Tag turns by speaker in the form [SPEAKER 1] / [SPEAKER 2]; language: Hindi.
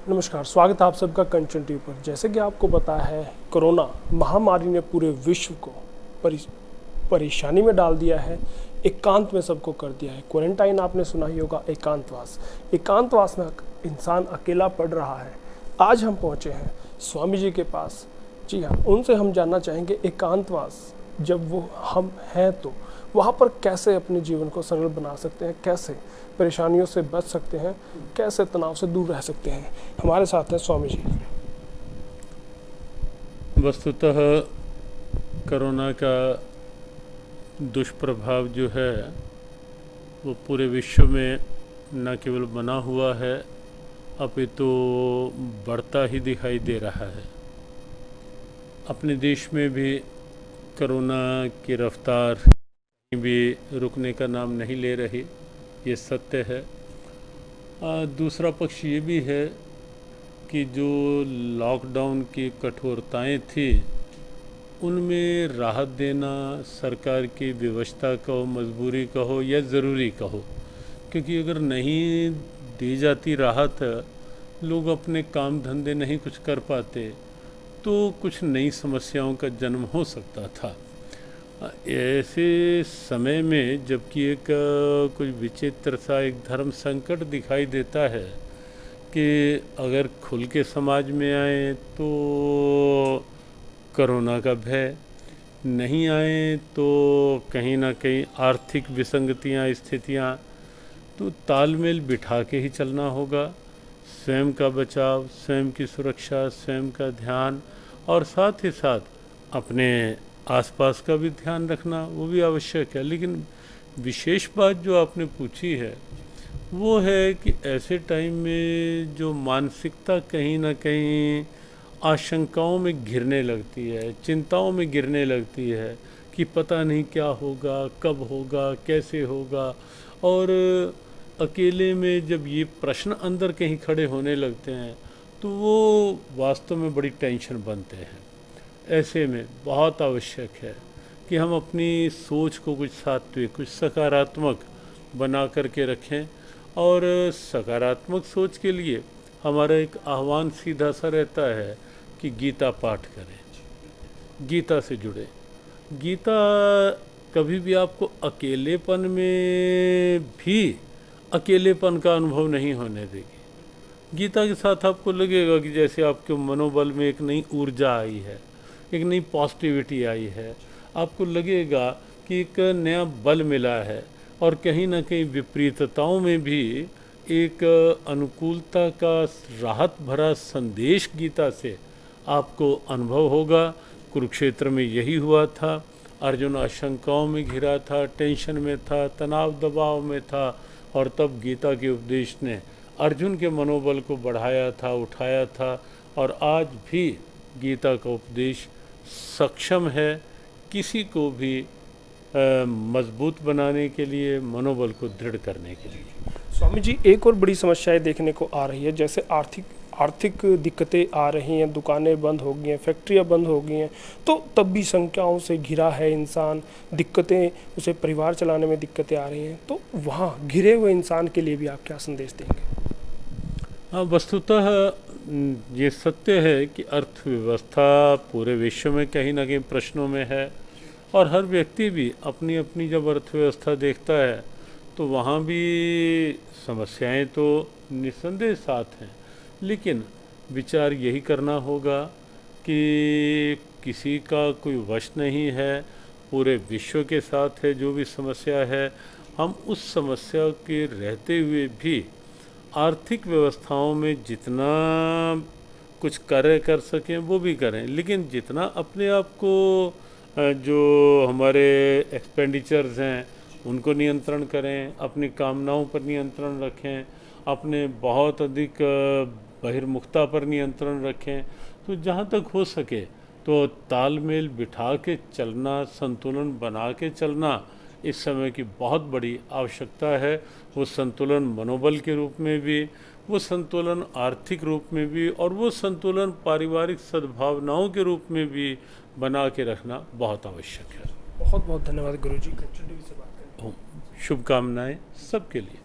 [SPEAKER 1] नमस्कार, स्वागत है आप सबका कंचन टीवी पर। जैसे कि आपको पता है, कोरोना महामारी ने पूरे विश्व को परेशानी में डाल दिया है, एकांत में सबको कर दिया है। क्वारंटाइन आपने सुना ही होगा, एकांतवास में इंसान अकेला पड़ रहा है। आज हम पहुंचे हैं स्वामी जी के पास। जी हाँ, उनसे हम जानना चाहेंगे एकांतवास जब वो हम हैं तो वहाँ पर कैसे अपने जीवन को सरल बना सकते हैं, कैसे परेशानियों से बच सकते हैं, कैसे तनाव से दूर रह सकते हैं। हमारे साथ हैं स्वामी जी।
[SPEAKER 2] वस्तुतः कोरोना का दुष्प्रभाव जो है वो पूरे विश्व में न केवल बना हुआ है, अपितु बढ़ता ही दिखाई दे रहा है। अपने देश में भी कोरोना की रफ्तार भी रुकने का नाम नहीं ले रही, ये सत्य है। दूसरा पक्ष ये भी है कि जो लॉकडाउन की कठोरताएं थी उनमें राहत देना सरकार की व्यवस्था कहो, मजबूरी कहो या ज़रूरी कहो, क्योंकि अगर नहीं दी जाती राहत, लोग अपने काम धंधे नहीं कुछ कर पाते तो कुछ नई समस्याओं का जन्म हो सकता था। ऐसे समय में जबकि एक कुछ विचित्र सा एक धर्म संकट दिखाई देता है कि अगर खुल के समाज में आए तो कोरोना का भय, नहीं आए तो कहीं ना कहीं आर्थिक विसंगतियां, स्थितियां, तो तालमेल बिठा के ही चलना होगा। स्वयं का बचाव, स्वयं की सुरक्षा, स्वयं का ध्यान और साथ ही साथ अपने आसपास का भी ध्यान रखना वो भी आवश्यक है। लेकिन विशेष बात जो आपने पूछी है वो है कि ऐसे टाइम में जो मानसिकता कहीं ना कहीं आशंकाओं में घिरने लगती है, चिंताओं में गिरने लगती है कि पता नहीं क्या होगा, कब होगा, कैसे होगा, और अकेले में जब ये प्रश्न अंदर कहीं खड़े होने लगते हैं तो वो वास्तव में बड़ी टेंशन बनते हैं। ऐसे में बहुत आवश्यक है कि हम अपनी सोच को कुछ सात्विक, कुछ सकारात्मक बना करके रखें। और सकारात्मक सोच के लिए हमारा एक आह्वान सीधा सा रहता है कि गीता पाठ करें, गीता से जुड़े। गीता कभी भी आपको अकेलेपन में भी अकेलेपन का अनुभव नहीं होने देगी। गीता के साथ आपको लगेगा कि जैसे आपके मनोबल में एक नई ऊर्जा आई है, एक नई पॉजिटिविटी आई है, आपको लगेगा कि एक नया बल मिला है, और कहीं ना कहीं विपरीतताओं में भी एक अनुकूलता का राहत भरा संदेश गीता से आपको अनुभव होगा। कुरुक्षेत्र में यही हुआ था। अर्जुन आशंकाओं में घिरा था, टेंशन में था, तनाव दबाव में था, और तब गीता के उपदेश ने अर्जुन के मनोबल को बढ़ाया था, उठाया था। और आज भी गीता का उपदेश सक्षम है किसी को भी मजबूत बनाने के लिए, मनोबल को दृढ़ करने के लिए।
[SPEAKER 1] स्वामी जी, एक और बड़ी समस्याएं देखने को आ रही है, जैसे आर्थिक दिक्कतें आ रही हैं, दुकानें बंद हो गई हैं, फैक्ट्रियां बंद हो गई हैं, तो तब भी शंकाओं से घिरा है इंसान, दिक्कतें, उसे परिवार चलाने में दिक्कतें आ रही हैं, तो वहाँ घिरे हुए इंसान के लिए भी आप क्या संदेश देंगे?
[SPEAKER 2] हाँ, वस्तुतः ये सत्य है कि अर्थव्यवस्था पूरे विश्व में कहीं ना कहीं प्रश्नों में है, और हर व्यक्ति भी अपनी अपनी जब अर्थव्यवस्था देखता है तो वहाँ भी समस्याएं तो निस्संदेह साथ हैं। लेकिन विचार यही करना होगा कि किसी का कोई वश नहीं है, पूरे विश्व के साथ है जो भी समस्या है। हम उस समस्या के रहते हुए भी आर्थिक व्यवस्थाओं में जितना कुछ कार्य कर सकें वो भी करें, लेकिन जितना अपने आप को जो हमारे एक्सपेंडिचर्स हैं उनको नियंत्रण करें, अपनी कामनाओं पर नियंत्रण रखें, अपने बहुत अधिक बहिर्मुखता पर नियंत्रण रखें। तो जहाँ तक हो सके तो तालमेल बिठा के चलना, संतुलन बना के चलना इस समय की बहुत बड़ी आवश्यकता है। वो संतुलन मनोबल के रूप में भी, वो संतुलन आर्थिक रूप में भी, और वो संतुलन पारिवारिक सद्भावनाओं के रूप में भी बना के रखना बहुत आवश्यक है।
[SPEAKER 1] बहुत बहुत धन्यवाद गुरुजी, कंचन टीवी से बात करने।
[SPEAKER 2] शुभकामनाएं सबके लिए।